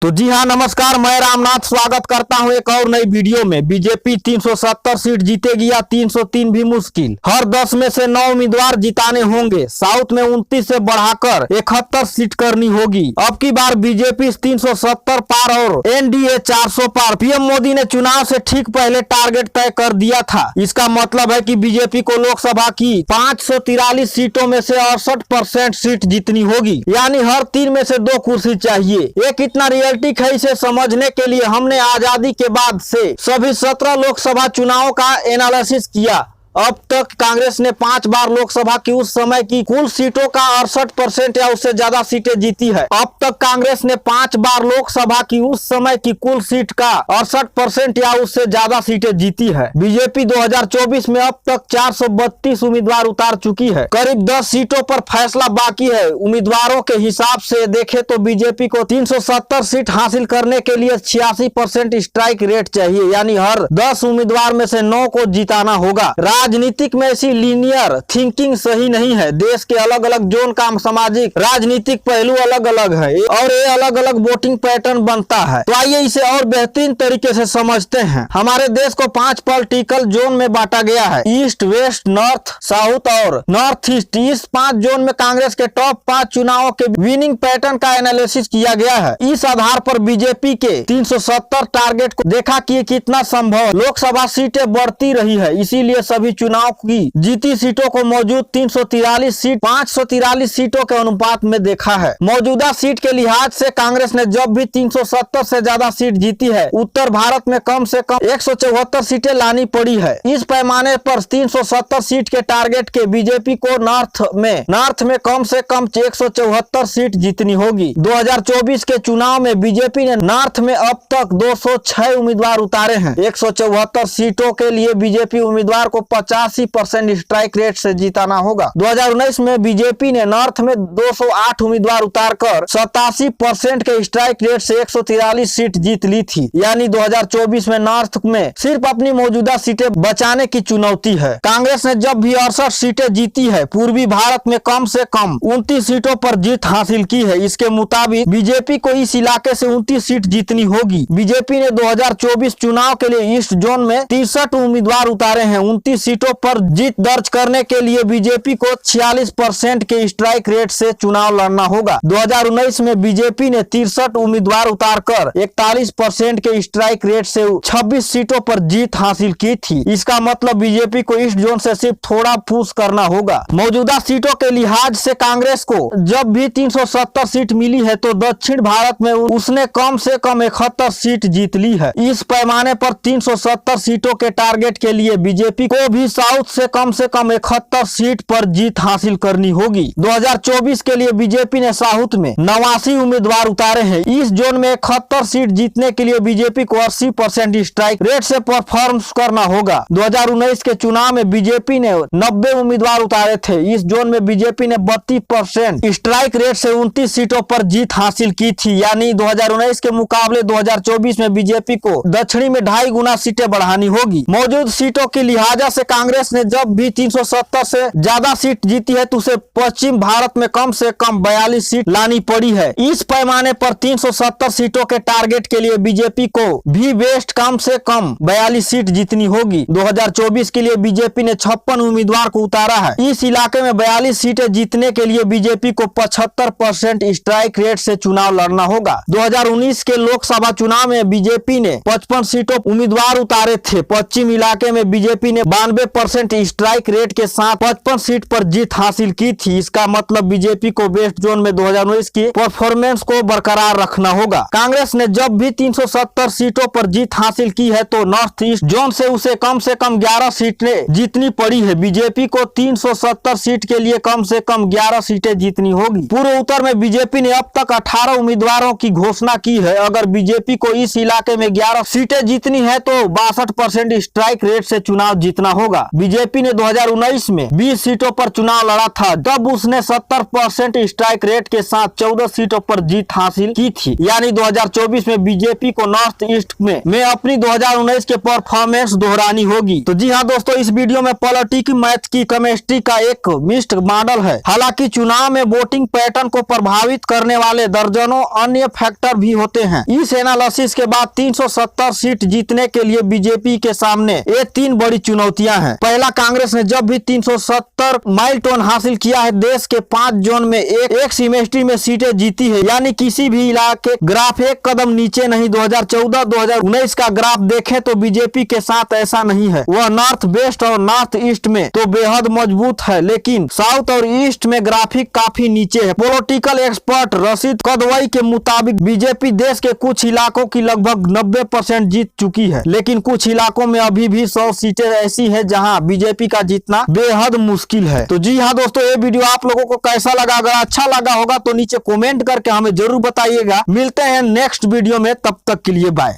तो जी हाँ, नमस्कार। मैं रामनाथ स्वागत करता हूं एक और नई वीडियो में। बीजेपी 370 सीट जीतेगी या 303 भी मुश्किल। हर 10 में से 9 उम्मीदवार जिताने होंगे। साउथ में 29 से बढ़ाकर 71 सीट करनी होगी। अब की बार बीजेपी 370 पार और एनडीए 400 पार। पीएम मोदी ने चुनाव से ठीक पहले टारगेट तय कर दिया था। इसका मतलब है कि बीजेपी को लोकसभा की 543 सीटों में से 68% सीट जीतनी होगी, यानी हर 3 में से 2 कुर्सी चाहिए। ये कितना रियलिस्टिक है, इसे समझने के लिए हमने आजादी के बाद से सभी 17 लोकसभा चुनावों का एनालिसिस किया। अब तक कांग्रेस ने 5 बार लोकसभा की उस समय की कुल सीटों का 68% या उससे ज्यादा सीटें जीती है। अब तक कांग्रेस ने 5 बार लोकसभा की उस समय की कुल सीट का 68% या उससे ज्यादा सीटें जीती है। बीजेपी 2024 में अब तक 432 उम्मीदवार उतार चुकी है। करीब 10 सीटों पर फैसला बाकी है। उम्मीदवारों के हिसाब से देखें तो बीजेपी को 370 सीट हासिल करने के लिए 86% स्ट्राइक रेट चाहिए, यानी हर 10 उम्मीदवार में से 9 को जिताना होगा। राजनीतिक में ऐसी लीनियर थिंकिंग सही नहीं है। देश के अलग अलग जोन का सामाजिक राजनीतिक पहलू अलग अलग है और ये अलग अलग वोटिंग पैटर्न बनता है। तो आइए इसे और बेहतरीन तरीके से समझते हैं। हमारे देश को 5 पॉलिटिकल जोन में बांटा गया है, ईस्ट, वेस्ट, नॉर्थ, साउथ और नॉर्थ ईस्ट। इस 5 जोन में कांग्रेस के टॉप 5 चुनावों के विनिंग पैटर्न का एनालिसिस किया गया है। इस आधार पर बीजेपी के 370 टारगेट को देखा कि कितना संभव। लोकसभा सीटें बढ़ती रही है, इसीलिए सभी चुनाव की जीती सीटों को मौजूद 343 सीट 543 सीटों के अनुपात में देखा है। मौजूदा सीट के लिहाज से कांग्रेस ने जब भी 370 से ज्यादा सीट जीती है, उत्तर भारत में कम से कम 174 सीटें लानी पड़ी है। इस पैमाने पर 370 सीट के टारगेट के बीजेपी को नॉर्थ में कम से कम 174 सीट जीतनी होगी। 2024 के चुनाव में बीजेपी ने नॉर्थ में अब तक 206 उम्मीदवार उतारे हैं। 174 सीटों के लिए बीजेपी उम्मीदवार को 85% स्ट्राइक रेट से जिताना होगा। 2019 में बीजेपी ने नॉर्थ में 208 उम्मीदवार उतारकर 87% के स्ट्राइक रेट से 143 सीट जीत ली थी, यानी 2024 में नॉर्थ में सिर्फ अपनी मौजूदा सीटें बचाने की चुनौती है। कांग्रेस ने जब भी 68 सीटें जीती है, पूर्वी भारत में कम से कम 29 सीटों पर जीत हासिल की है। इसके मुताबिक बीजेपी को इस इलाके से 29 सीट जीतनी होगी। बीजेपी ने 2024 चुनाव के लिए ईस्ट जोन में 63 उम्मीदवार उतारे हैं। 29 सीटों पर जीत दर्ज करने के लिए बीजेपी को 46% के स्ट्राइक रेट से चुनाव लड़ना होगा। 2019 में बीजेपी ने 63 उम्मीदवार उतारकर 41% के स्ट्राइक रेट से 26 सीटों पर जीत हासिल की थी। इसका मतलब बीजेपी को ईस्ट जोन से सिर्फ थोड़ा पुश करना होगा। मौजूदा सीटों के लिहाज से कांग्रेस को जब भी 370 सीट मिली है, तो दक्षिण भारत में उसने कम से कम 71 सीट जीत ली है। इस पैमाने पर 370 सीटों के टारगेट के लिए बीजेपी को भी साउथ से कम 71 सीट पर जीत हासिल करनी होगी। 2024 के लिए बीजेपी ने साउथ में 89 उम्मीदवार उतारे हैं। इस जोन में 71 सीट जीतने के लिए बीजेपी को 80% स्ट्राइक रेट से परफॉर्म करना होगा। 2019 के चुनाव में बीजेपी ने 90 उम्मीदवार उतारे थे। इस जोन में बीजेपी ने 32% स्ट्राइक रेट से 29 सीटों पर जीत हासिल की थी, यानी 2019 के मुकाबले 2024 में बीजेपी को दक्षिणी में 2.5 गुना सीटें बढ़ानी होगी। मौजूद सीटों की लिहाजा से कांग्रेस ने जब भी 370 से ज्यादा सीट जीती है, तो उसे पश्चिम भारत में कम से कम 42 सीट लानी पड़ी है। इस पैमाने पर 370 सीटों के टारगेट के लिए बीजेपी को भी वेस्ट कम से कम 42 सीट जीतनी होगी। 2024 के लिए बीजेपी ने 56 उम्मीदवार को उतारा है। इस इलाके में 42 सीटें जीतने के लिए बीजेपी को 75% स्ट्राइक रेट से चुनाव लड़ना होगा। 2019 के लोकसभा चुनाव में बीजेपी ने 55 सीटों उम्मीदवार उतारे थे। पश्चिम इलाके में बीजेपी ने 92% स्ट्राइक रेट के साथ 55 सीट पर जीत हासिल की थी। इसका मतलब बीजेपी को वेस्ट जोन में 2019 की परफॉर्मेंस को बरकरार रखना होगा। कांग्रेस ने जब भी 370 सीटों पर जीत हासिल की है, तो नॉर्थ ईस्ट जोन से उसे कम 11 सीटें जीतनी पड़ी है। बीजेपी को 370 सीट के लिए कम से कम 11 सीटें जीतनी होगी। पूर्व उत्तर में बीजेपी ने अब तक 18 उम्मीदवारों की घोषणा की है। अगर बीजेपी को इस इलाके में 11 सीटें जीतनी है, तो 62% स्ट्राइक रेट से चुनाव जीतना होगा। होगा। बीजेपी ने 2019 में 20 सीटों पर चुनाव लड़ा था, तब उसने 70% स्ट्राइक रेट के साथ 14 सीटों पर जीत हासिल की थी। यानी 2024 में बीजेपी को नॉर्थ ईस्ट में अपनी 2019 के परफॉर्मेंस दोहरानी होगी। तो जी हाँ दोस्तों, इस वीडियो में पॉलिटिक्स, मैथ की केमिस्ट्री का एक मिक्स्ड मॉडल है। हालांकि चुनाव में वोटिंग पैटर्न को प्रभावित करने वाले दर्जनों अन्य फैक्टर भी होते हैं। इस एनालिसिस के बाद 370 सीट जीतने के लिए बीजेपी के सामने ये 3 बड़ी चुनौतियां हैं। पहला, कांग्रेस ने जब भी 370 माइलस्टोन हासिल किया है, देश के 5 जोन में एक सिमेस्ट्री में सीटें जीती है, यानी किसी भी इलाके ग्राफ एक कदम नीचे नहीं। 2014-2019 का ग्राफ देखें तो बीजेपी के साथ ऐसा नहीं है। वह नॉर्थ वेस्ट और नॉर्थ ईस्ट में तो बेहद मजबूत है, लेकिन साउथ और ईस्ट में ग्राफिक काफी नीचे है। पॉलिटिकल एक्सपर्ट रशीद कदवई के मुताबिक बीजेपी देश के कुछ इलाकों की लगभग 90% जीत चुकी है, लेकिन कुछ इलाकों में अभी भी 100 सीटें ऐसी है जहां बीजेपी का जीतना बेहद मुश्किल है। तो जी हाँ दोस्तों, ये वीडियो आप लोगों को कैसा लगा? अगर अच्छा लगा होगा तो नीचे कमेंट करके हमें जरूर बताइएगा। मिलते हैं नेक्स्ट वीडियो में, तब तक के लिए बाय।